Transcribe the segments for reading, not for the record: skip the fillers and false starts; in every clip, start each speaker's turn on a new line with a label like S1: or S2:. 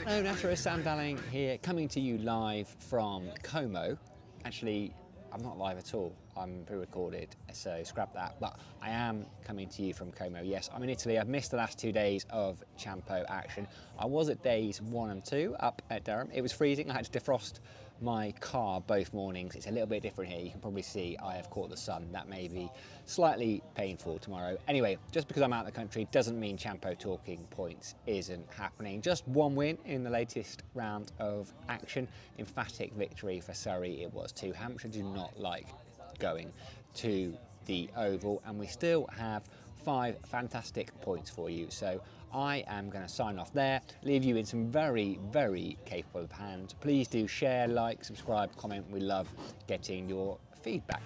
S1: Hello, naturalist Sam Delany here, coming to you live from Como. Actually, I'm not live at all. I'm pre-recorded, so scrap that. But I am coming to you from Como. Yes, I'm in Italy. I've missed the last 2 days of Champo action. I was at days 1 and 2 up at Durham. It was freezing. I had to defrost my car both mornings. It's a little bit different here. You can probably see I have caught the sun. That may be slightly painful tomorrow. Anyway, just because I'm out of the country doesn't mean Champo Talking Points isn't happening. Just one win in the latest round of action. Emphatic victory for Surrey it was too. Hampshire do not like going to the Oval, and we still have 5 fantastic points for you. So I am going to sign off there, leave you in some very, very capable hands. Please do share, like, subscribe, comment. We love getting your feedback.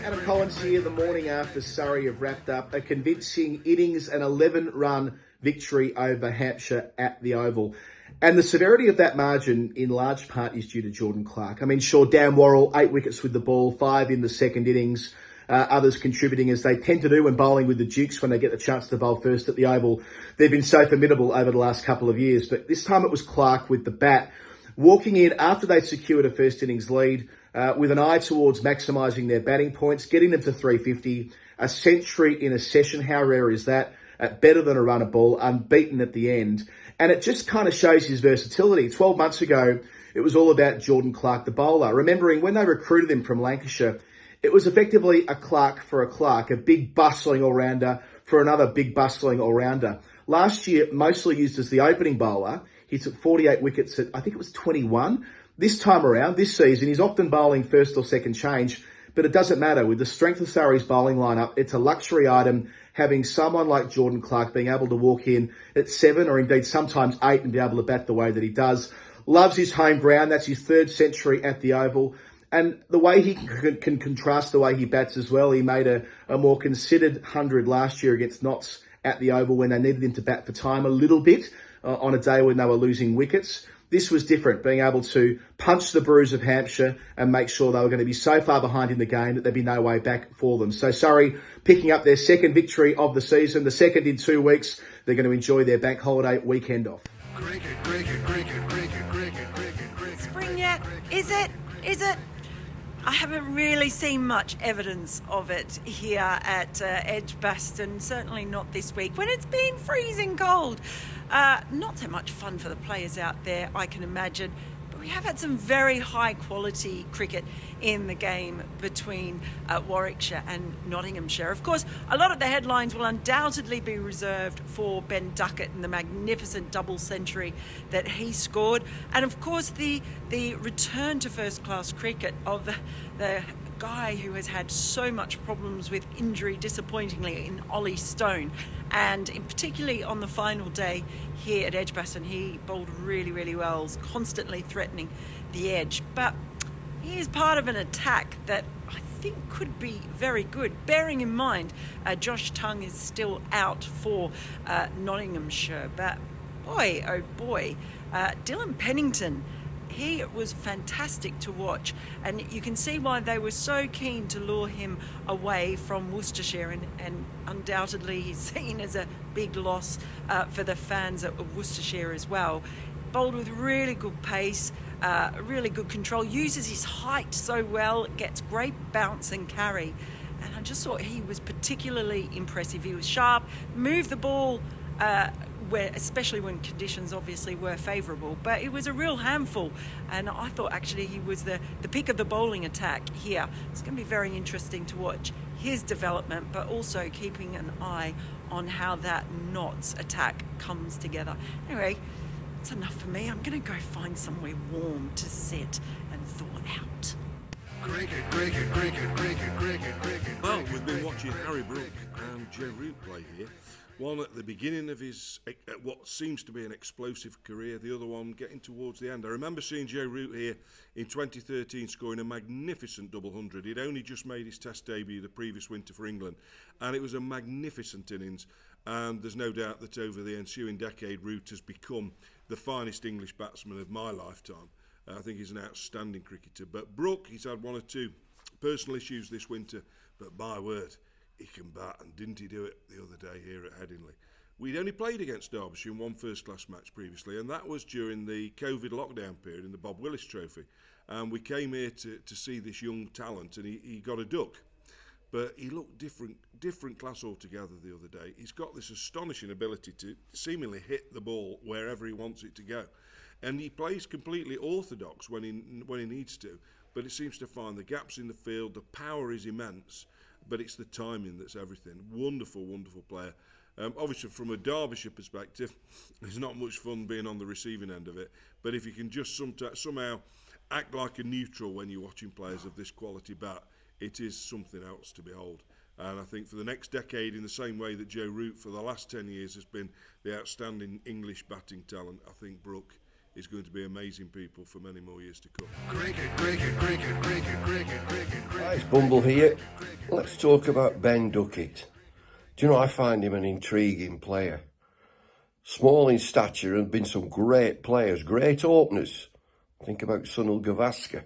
S2: Adam Collins here the morning after Surrey have wrapped up a convincing innings and 11-run victory over Hampshire at the Oval. And the severity of that margin in large part is due to Jordan Clark. I mean, sure, Dan Worrell, 8 wickets with the ball, 5 in the second innings. Others contributing as they tend to do when bowling with the Dukes when they get the chance to bowl first at the Oval. They've been so formidable over the last couple of years. But this time it was Clark with the bat, walking in after they'd secured a first innings lead with an eye towards maximising their batting points, getting them to 350, a century in a session. How rare is that? Better than a run of ball, unbeaten at the end. And it just kind of shows his versatility. 12 months ago, it was all about Jordan Clark, the bowler. Remembering when they recruited him from Lancashire, it was effectively a Clark for a Clark, a big bustling all-rounder for another big bustling all-rounder. Last year, mostly used as the opening bowler, he took 48 wickets at, I think it was 21. This time around, this season, he's often bowling first or second change, but it doesn't matter. With the strength of Surrey's bowling lineup, it's a luxury item having someone like Jordan Clark being able to walk in at 7 or indeed sometimes 8 and be able to bat the way that he does. Loves his home ground. That's his 3rd century at the Oval. And the way he can contrast the way he bats as well. He made a more considered 100 last year against Notts at the Oval when they needed him to bat for time a little bit on a day when they were losing wickets. This was different, being able to punch the bruise of Hampshire and make sure they were going to be so far behind in the game that there'd be no way back for them. So Surrey picking up their 2nd victory of the season, the 2nd in 2 weeks. They're going to enjoy their bank holiday weekend off.
S3: Spring yet? Is it? I haven't really seen much evidence of it here at Edgbaston, certainly not this week when it's been freezing cold. Not so much fun for the players out there, I can imagine. But we have had some very high quality cricket in the game between Warwickshire and Nottinghamshire. Of course, a lot of the headlines will undoubtedly be reserved for Ben Duckett and the magnificent double century that he scored. And of course, the return to first class cricket of the guy who has had so much problems with injury, disappointingly, in Ollie Stone. And in particularly on the final day here at Edgbaston, he bowled really, really well, constantly threatening the edge. But he is part of an attack that I think could be very good, bearing in mind Josh Tongue is still out for Nottinghamshire. But boy, oh boy, Dylan Pennington, he was fantastic to watch, and you can see why they were so keen to lure him away from Worcestershire, and undoubtedly he's seen as a big loss for the fans of Worcestershire as well. Bowled with really good pace, really good control, uses his height so well, gets great bounce and carry, and I just thought he was particularly impressive. He was sharp, moved the ball especially when conditions obviously were favourable, but it was a real handful, and I thought actually he was the pick of the bowling attack here. It's going to be very interesting to watch his development, but also keeping an eye on how that Notts attack comes together. Anyway, that's enough for me. I'm going to go find somewhere warm to sit and thaw out.
S4: Well, we've been watching Harry Brook and Joe Root play here. One at the beginning of his, what seems to be an explosive career, the other one getting towards the end. I remember seeing Joe Root here in 2013 scoring a magnificent double hundred. He'd only just made his test debut the previous winter for England, and it was a magnificent innings. And there's no doubt that over the ensuing decade, Root has become the finest English batsman of my lifetime. I think he's an outstanding cricketer. But Brook, he's had one or two personal issues this winter, but my word, he can bat, and didn't he do it the other day here at Headingley? We'd only played against Derbyshire in one first-class match previously, and that was during the COVID lockdown period in the Bob Willis Trophy. And we came here to see this young talent, and he got a duck. But he looked different class altogether the other day. He's got this astonishing ability to seemingly hit the ball wherever he wants it to go. And he plays completely orthodox when he needs to, but it seems to find the gaps in the field. The power is immense, but it's the timing that's everything. Wonderful, wonderful player. Obviously, from a Derbyshire perspective, it's not much fun being on the receiving end of it, but if you can just somehow act like a neutral when you're watching players of this quality bat, it is something else to behold. And I think for the next decade, in the same way that Joe Root for the last 10 years has been the outstanding English batting talent, I think Brook is going to be amazing people for many more years to come.
S5: Hi, it's Bumble here. Let's talk about Ben Duckett. Do you know, I find him an intriguing player. Small in stature and been some great players, great openers. Think about Sunil Gavaskar,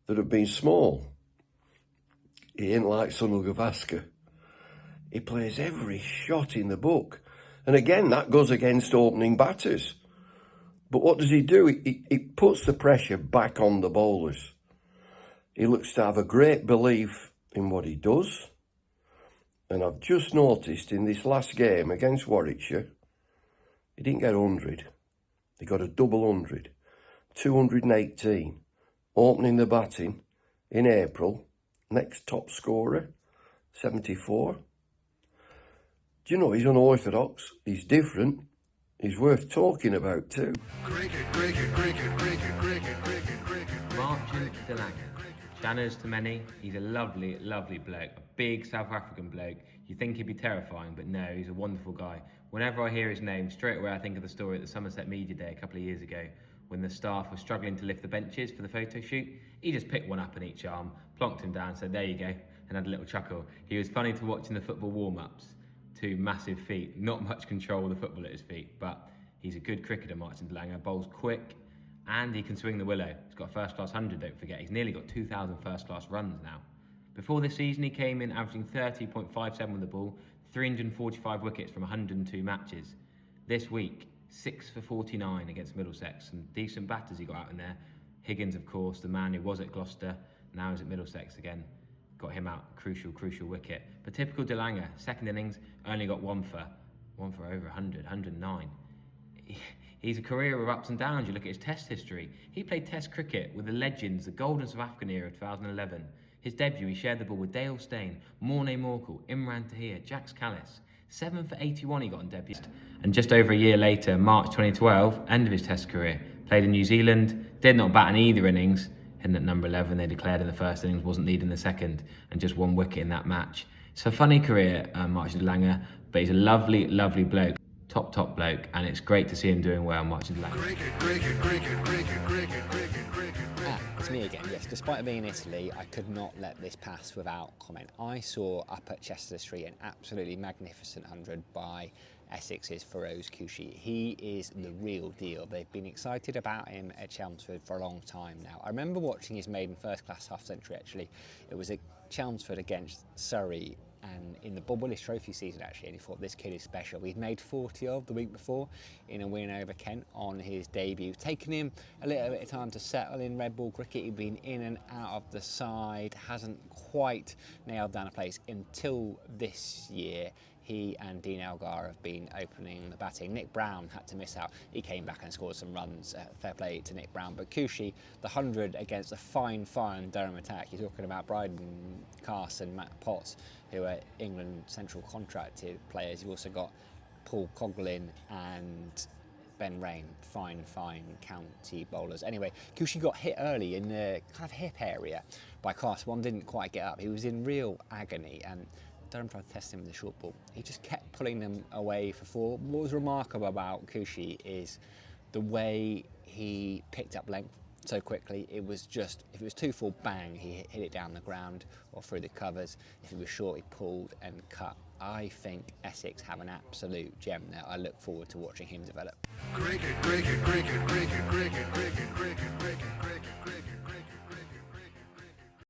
S5: that have been small. He ain't like Sunil Gavaskar. He plays every shot in the book. And again, that goes against opening batters. But what does he do? He puts the pressure back on the bowlers. He looks to have a great belief in what he does. And I've just noticed in this last game against Warwickshire, he didn't get 100. He got a double 100. 218. Opening the batting in April. Next top scorer, 74. Do you know, he's unorthodox, he's different, he's worth talking about too.
S6: Martin Delany. Shanners to many, he's a lovely, lovely bloke, a big South African bloke. You think he'd be terrifying, but no, he's a wonderful guy. Whenever I hear his name, straight away I think of the story at the Somerset Media Day a couple of years ago, when the staff were struggling to lift the benches for the photo shoot. He just picked one up in each arm, plonked him down, said, there you go, and had a little chuckle. He was funny to watch in the football warm-ups. 2 massive feet, not much control of the football at his feet, but he's a good cricketer, Martin Delany. Bowls quick, and he can swing the willow. He's got a first-class 100, don't forget. He's nearly got 2,000 first-class runs now. Before this season, he came in averaging 30.57 with the ball, 345 wickets from 102 matches. This week, 6 for 49 against Middlesex. Some decent batters he got out in there. Higgins, of course, the man who was at Gloucester, now he's at Middlesex again. Got him out, crucial wicket. But typical Delany, second innings, only got one for over 100, 109. He's a career of ups and downs. You look at his test history. He played test cricket with the legends, the golden South African era of 2011. His debut, he shared the ball with Dale Steyn, Morne Morkel, Imran Tahir, Jax Callis. 7 for 81 he got on debut. And just over a year later, March 2012, end of his test career. Played in New Zealand, did not bat in either innings. Hitting at number 11, they declared in the first innings, wasn't leading the second, and just 1 wicket in that match. It's a funny career, Martin Delany, but he's a lovely, lovely bloke. Top bloke, and it's great to see him doing well, Martin Delany.
S1: It's me again, yes. Despite being in Italy, I could not let this pass without comment. I saw up at Chester Street an absolutely magnificent 100 by Essex's Felix Kushi. He is the real deal. They've been excited about him at Chelmsford for a long time now. I remember watching his maiden first-class half-century, actually. It was at Chelmsford against Surrey, and in the Bob Willis Trophy season, actually, and he thought, this kid is special. He'd made 40 of the week before in a win over Kent on his debut. Taken him a little bit of time to settle in red ball cricket. He'd been in and out of the side, hasn't quite nailed down a place until this year. He and Dean Elgar have been opening the batting. Nick Brown had to miss out. He came back and scored some runs. Fair play to Nick Brown. But Kushi, the 100 against a fine Durham attack. You're talking about Bryden Cass and Matt Potts, who are England Central contracted players. You've also got Paul Coughlin and Ben Rain, fine county bowlers. Anyway, Kushi got hit early in the kind of hip area by Cass. One didn't quite get up. He was in real agony, and Durham tried to test him with the short ball. He just kept pulling them away for 4. What was remarkable about Kushi is the way he picked up length so quickly. It was just, if it was 2-4, bang, he hit it down the ground or through the covers. If it was short, he pulled and cut. I think Essex have an absolute gem there. I look forward to watching him develop.